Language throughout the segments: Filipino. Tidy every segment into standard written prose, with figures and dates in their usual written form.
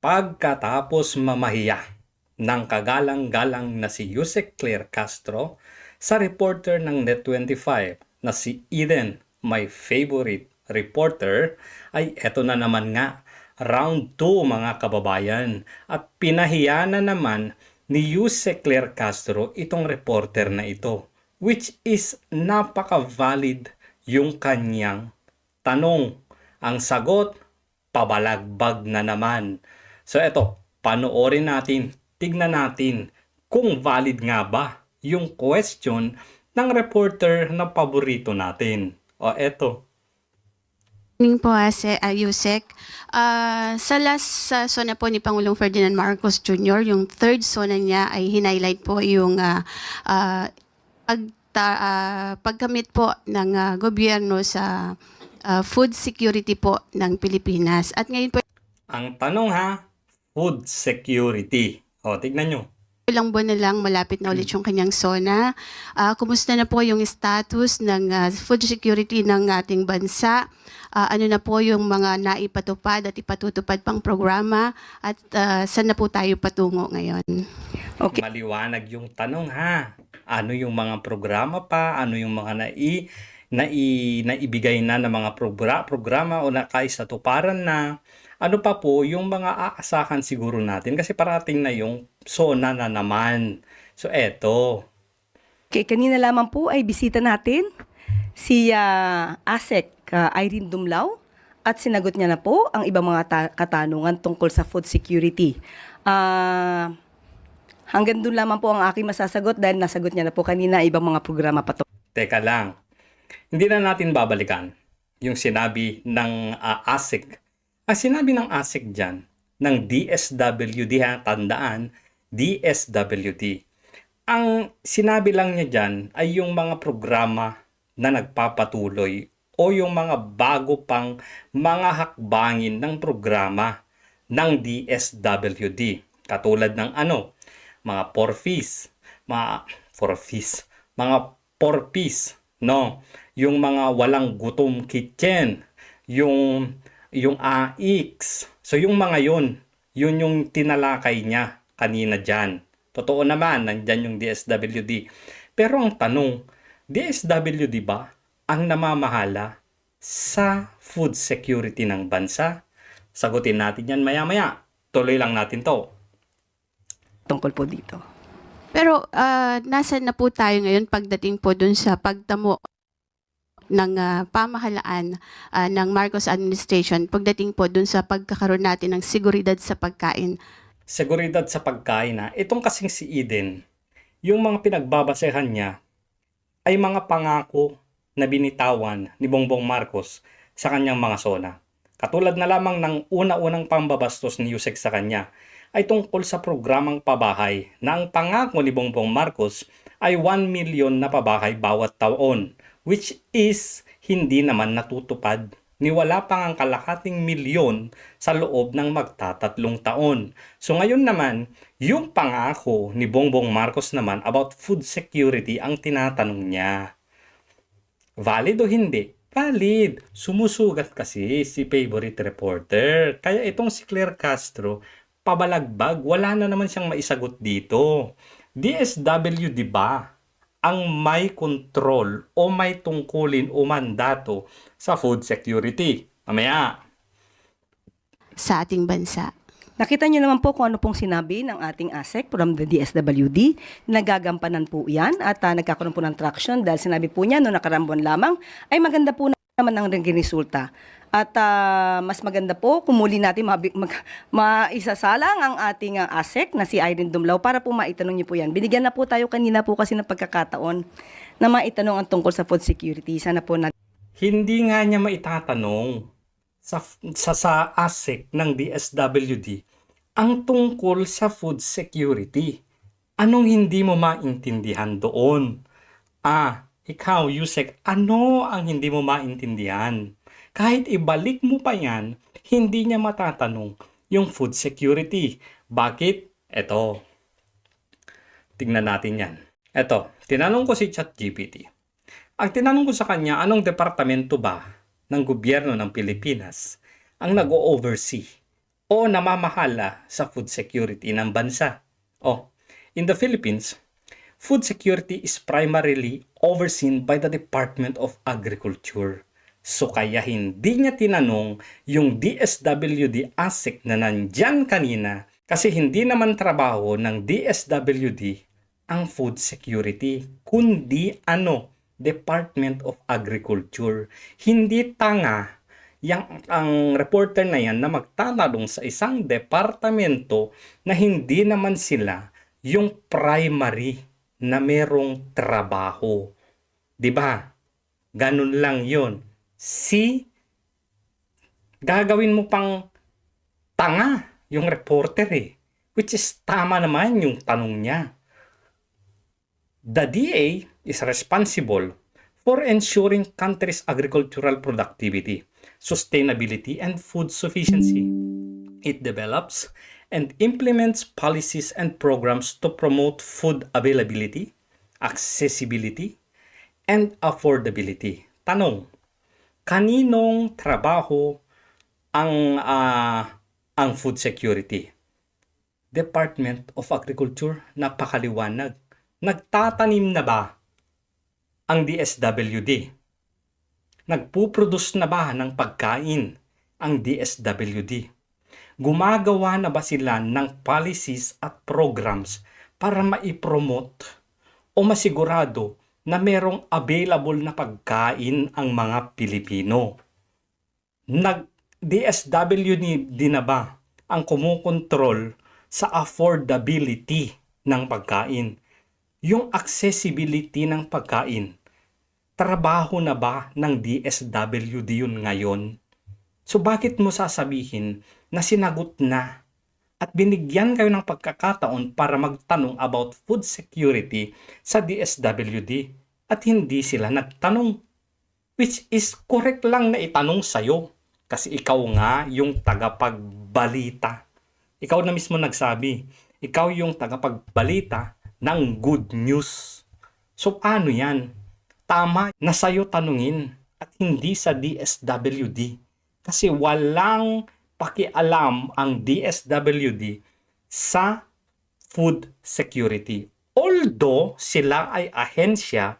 Pagkatapos mamahiya ng kagalang-galang na si Yusek Claire Castro sa reporter ng Net25 na si Eden, my favorite reporter, ay eto na naman nga, round 2 mga kababayan, at pinahiya na naman ni Yusek Claire Castro itong reporter na ito, which is napaka-valid yung kanyang tanong. Ang sagot, pabalagbag na naman. So eto, panoorin natin, tignan natin kung valid nga ba yung question ng reporter na paborito natin. O eto. Morning po, Yusek. Sa last sona po ni Pangulong Ferdinand Marcos Jr., yung third sona niya ay hinighlight po yung pagkamit po ng gobyerno sa food security po ng Pilipinas. At ngayon po, Ang tanong ha, food security. O, tignan nyo. ilang buwan na lang malapit na ulit yung kanyang SONA. Kumusta na po yung status ng food security ng ating bansa? Ano na po yung mga naipatupad at ipatutupad pang programa? At saan na po tayo patungo ngayon? Okay. Maliwanag yung tanong ha. Ano yung mga programa pa? Ano yung mga naibigay na ng mga programa o nakaisatuparan na? Ano pa po yung mga aasahan siguro natin kasi parating na yung SONA na naman. So eto. Okay, kanina lamang po ay bisita natin si ASEC Irene Dumlao at sinagot niya na po ang ibang mga katanungan tungkol sa food security. Hanggang doon lamang po ang aking masasagot dahil nasagot niya na po kanina ibang mga programa pa to. Teka lang. Hindi na natin babalikan yung sinabi ng ASEC. Ang sinabi ng ASEC dyan, ng DSWD ha, tandaan, DSWD. Ang sinabi lang niya dyan ay yung mga programa na nagpapatuloy o yung mga bago pang mga hakbangin ng programa ng DSWD. Katulad ng mga porfis, mga porpis, no? Yung mga walang gutom kitchen, yung AIX. So yung mga yun yung tinalakay niya kanina dyan. Totoo naman, nandyan yung DSWD. Pero ang tanong, DSWD ba ang namamahala sa food security ng bansa? Sagutin natin yan maya-maya. Tuloy lang natin to. Tungkol po dito. Pero nasaan na po tayo ngayon pagdating po dun sa pagtamo ng pamahalaan ng Marcos administration pagdating po dun sa pagkakaroon natin ng seguridad sa pagkain? Seguridad sa pagkain na. Itong kasing si Eden, yung mga pinagbabasehan niya ay mga pangako na binitawan ni Bongbong Marcos sa kanyang mga SONA. Katulad na lamang ng una-unang pambabastos ni Yusek sa kanya ay tungkol sa programang pabahay na ang pangako ni Bongbong Marcos ay 1 million na pabahay bawat taon, which is hindi naman natutupad ni wala pang ang kalahating milyon sa loob ng magtatatlong taon. So ngayon naman, yung pangako ni Bongbong Marcos naman about food security ang tinatanong niya. Valid o hindi? Valid. Sumusugat kasi si favorite reporter. Kaya itong si Claire Castro, pabalagbag, wala na naman siyang maisagot dito. DSWD ba ang may control o may tungkulin o mandato sa food security? Mamaya. Sa ating bansa. Nakita niyo naman po kung ano pong sinabi ng ating ASEC from the DSWD. Nagagampanan po yan at nagkakaroon po ng traction dahil sinabi po niya noong nakaraang buwan lamang ay maganda po naman ang naging resulta. At mas maganda po kung muli natin maisasalang ang ating ASEC na si Irene Dumlao para po maitanong niyo po yan. Binigyan na po tayo kanina po kasi ng pagkakataon na maitanong ang tungkol sa food security. Sana po na... Hindi nga niya maitatanong sa ASEC ng DSWD ang tungkol sa food security. Anong hindi mo maintindihan doon? Ikaw, Yusek, ano ang hindi mo maintindihan? Kahit ibalik mo pa yan, hindi niya matatanong yung food security. Bakit? Eto. Tingnan natin yan. Eto, tinanong ko si ChatGPT. Ang tinanong ko sa kanya, anong departamento ba ng gobyerno ng Pilipinas ang nag-o-oversee o namamahala sa food security ng bansa? In the Philippines, food security is primarily overseen by the Department of Agriculture. So kaya hindi niya tinanong yung DSWD ASIC na nandyan kanina kasi hindi naman trabaho ng DSWD ang food security, kundi Department of Agriculture. Hindi tanga ang reporter na yan na magtatanong sa isang departamento na hindi naman sila yung primary na merong trabaho. 'Di ba? Ganun lang 'yon. Gagawin mo pang tanga yung reporter which is tama naman yung tanong niya. The DA is responsible for ensuring country's agricultural productivity, sustainability, and food sufficiency. It develops and implements policies and programs to promote food availability, accessibility, and affordability. Tanong, kaninong trabaho ang food security? Department of Agriculture, napakaliwanag. Nagtatanim na ba ang DSWD? Nagpuproduce na ba ng pagkain ang DSWD? Gumagawa na ba sila ng policies at programs para maipromote o masigurado na merong available na pagkain ang mga Pilipino? DSWD na ba ang kumukontrol sa affordability ng pagkain? Yung accessibility ng pagkain, trabaho na ba ng DSWD yun ngayon? So bakit mo sasabihin na sinagot na at binigyan kayo ng pagkakataon para magtanong about food security sa DSWD at hindi sila nagtanong? Which is correct lang na itanong sa'yo kasi ikaw nga yung tagapagbalita. Ikaw na mismo nagsabi, ikaw yung tagapagbalita ng good news. So paano yan? Tama na sa'yo tanungin at hindi sa DSWD. Kasi walang pakialam ang DSWD sa food security. Although sila ay ahensya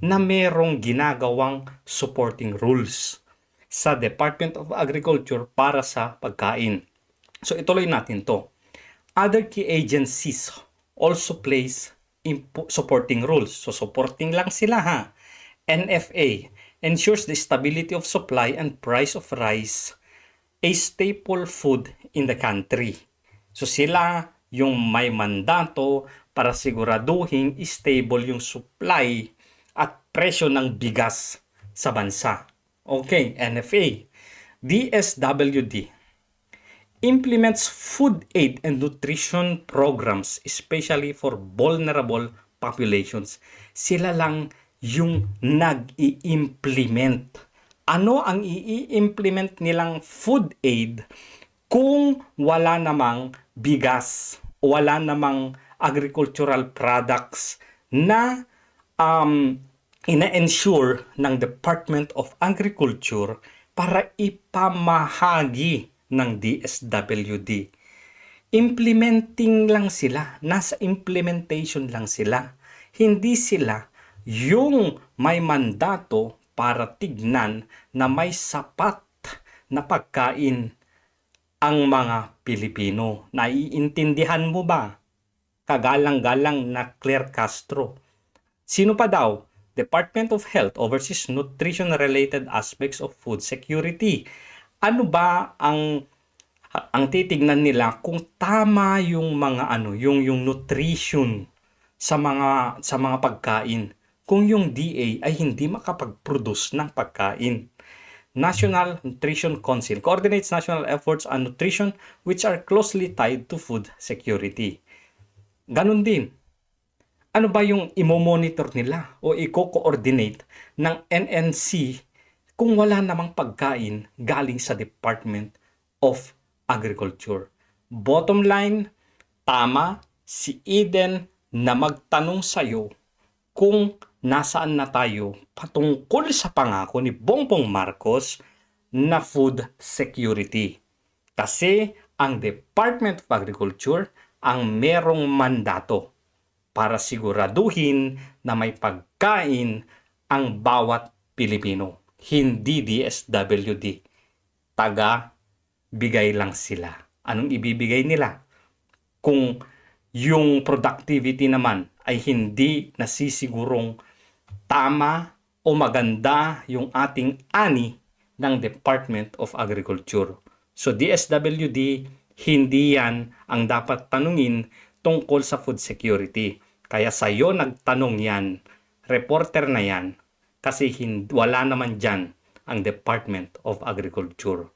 na merong ginagawang supporting rules sa Department of Agriculture para sa pagkain. So ituloy natin to. Other key agencies also plays supporting rules. So supporting lang sila NFA ensures the stability of supply and price of rice, a staple food in the country. So sila yung may mandato para siguraduhin stable yung supply at presyo ng bigas sa bansa. Okay, NFA. DSWD implements food aid and nutrition programs especially for vulnerable populations. Sila lang yung nag-i-implement. Ano ang i-implement nilang food aid kung wala namang bigas, wala namang agricultural products na ina-ensure ng Department of Agriculture para ipamahagi ng DSWD. Implementing lang sila, nasa implementation lang sila. Hindi sila yung may mandato para tignan na may sapat na pagkain ang mga Pilipino. Naiintindihan mo ba? Kagalang-galang na Claire Castro. Sino pa daw? Department of Health oversees nutrition-related aspects of food security. Ano ba ang titignan nila kung tama yung mga yung nutrition sa mga pagkain, kung yung DA ay hindi makapag-produce ng pagkain. National Nutrition Council coordinates national efforts on nutrition which are closely tied to food security. Ganun din. Ano ba yung imo-monitor nila o i-coordinate ng NNC kung wala namang pagkain galing sa Department of Agriculture? Bottom line, tama si Eden na magtanong sa'yo kung nasaan na tayo patungkol sa pangako ni Bongbong Marcos na food security. Kasi ang Department of Agriculture ang merong mandato para siguraduhin na may pagkain ang bawat Pilipino. Hindi DSWD. Bigay lang sila. Anong ibibigay nila? Kung yung productivity naman ay hindi nasisigurong tama o maganda yung ating ani ng Department of Agriculture. So DSWD, hindi yan ang dapat tanungin tungkol sa food security. Kaya sa'yo nagtanong yan, reporter na yan, kasi wala naman dyan ang Department of Agriculture.